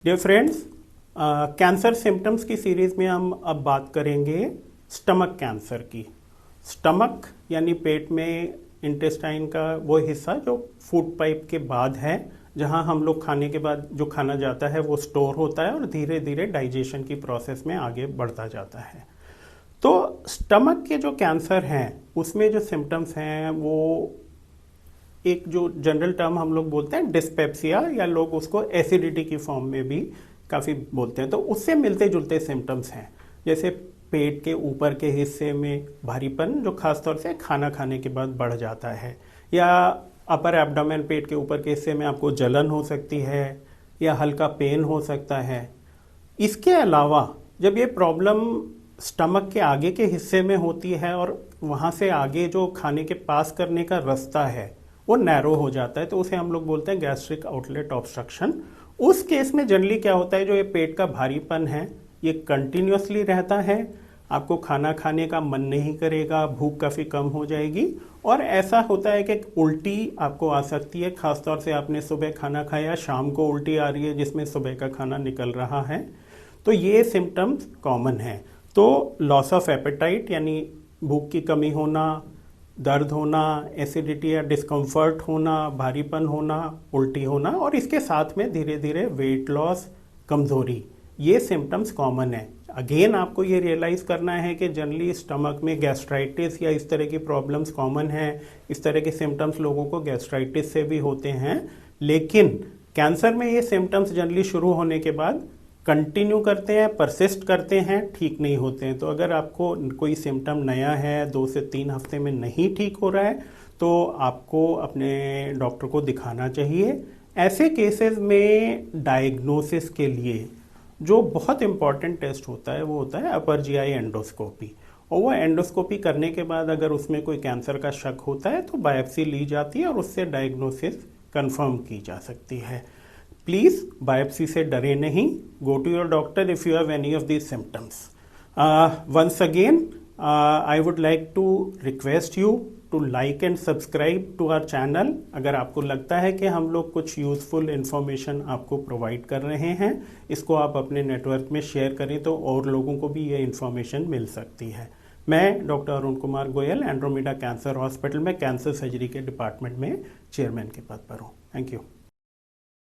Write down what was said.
Dear friends, cancer symptoms की series में हम अब बात करेंगे स्टमक कैंसर की। स्टमक यानी पेट में इंटेस्टाइन का वो हिस्सा जो फूड पाइप के बाद है, जहां हम लोग खाने के बाद जो खाना जाता है वो स्टोर होता है और धीरे धीरे डाइजेशन की प्रोसेस में आगे बढ़ता जाता है। तो स्टमक के जो कैंसर हैं उसमें जो सिम्टम्स हैं वो एक जो जनरल टर्म हम लोग बोलते हैं डिस्पेप्सिया, या लोग उसको एसिडिटी की फॉर्म में भी काफ़ी बोलते हैं। तो उससे मिलते जुलते सिम्टम्स हैं, जैसे पेट के ऊपर के हिस्से में भारीपन जो खासतौर से खाना खाने के बाद बढ़ जाता है, या अपर एब्डोमेन पेट के ऊपर के हिस्से में आपको जलन हो सकती है या हल्का पेन हो सकता है। इसके अलावा जब ये प्रॉब्लम स्टमक के आगे के हिस्से में होती है और वहाँ से आगे जो खाने के पास करने का रास्ता है वो नैरो हो जाता है, तो उसे हम लोग बोलते हैं गैस्ट्रिक आउटलेट ऑब्स्ट्रक्शन। उस केस में जनरली क्या होता है, जो ये पेट का भारीपन है ये कंटिन्यूसली रहता है, आपको खाना खाने का मन नहीं करेगा, भूख काफ़ी कम हो जाएगी, और ऐसा होता है कि उल्टी आपको आ सकती है। खासतौर से आपने सुबह खाना खाया, शाम को उल्टी आ रही है जिसमें सुबह का खाना निकल रहा है, तो ये सिम्टम्स कॉमन है। तो लॉस ऑफ एपेटाइट यानी भूख की कमी होना, दर्द होना, एसिडिटी या डिस्कम्फर्ट होना, भारीपन होना, उल्टी होना, और इसके साथ में धीरे धीरे वेट लॉस, कमज़ोरी, ये सिम्टम्स कॉमन है। अगेन आपको ये रियलाइज़ करना है कि जनरली स्टमक में गैस्ट्राइटिस या इस तरह की प्रॉब्लम्स कॉमन है। इस तरह के सिम्टम्स लोगों को गैस्ट्राइटिस से भी होते हैं, लेकिन कैंसर में ये सिम्टम्स जनरली शुरू होने के बाद कंटिन्यू करते हैं, परसिस्ट करते हैं, ठीक नहीं होते हैं। तो अगर आपको कोई सिम्टम नया है, 2 से 3 हफ्ते में नहीं ठीक हो रहा है, तो आपको अपने डॉक्टर को दिखाना चाहिए। ऐसे केसेस में डायग्नोसिस के लिए जो बहुत इम्पॉर्टेंट टेस्ट होता है वो होता है अपर जीआई एंडोस्कोपी, और वो एंडोस्कोपी करने के बाद अगर उसमें कोई कैंसर का शक होता है तो बायोप्सी ली जाती है और उससे डायग्नोसिस कंफर्म की जा सकती है। प्लीज़ बायोप्सी से डरे नहीं, go to your doctor if you have any of these symptoms. Once again I would like to request you to like and subscribe to our channel. अगर आपको लगता है कि हम लोग कुछ यूज़फुल इन्फॉर्मेशन आपको प्रोवाइड कर रहे हैं, इसको आप अपने नेटवर्क में शेयर करें तो और लोगों को भी ये इन्फॉर्मेशन मिल सकती है। मैं doctor Arun Kumar Goyal, Andromeda cancer hospital में कैंसर सर्जरी के डिपार्टमेंट में चेयरमैन के पद पर हूँ। Thank you.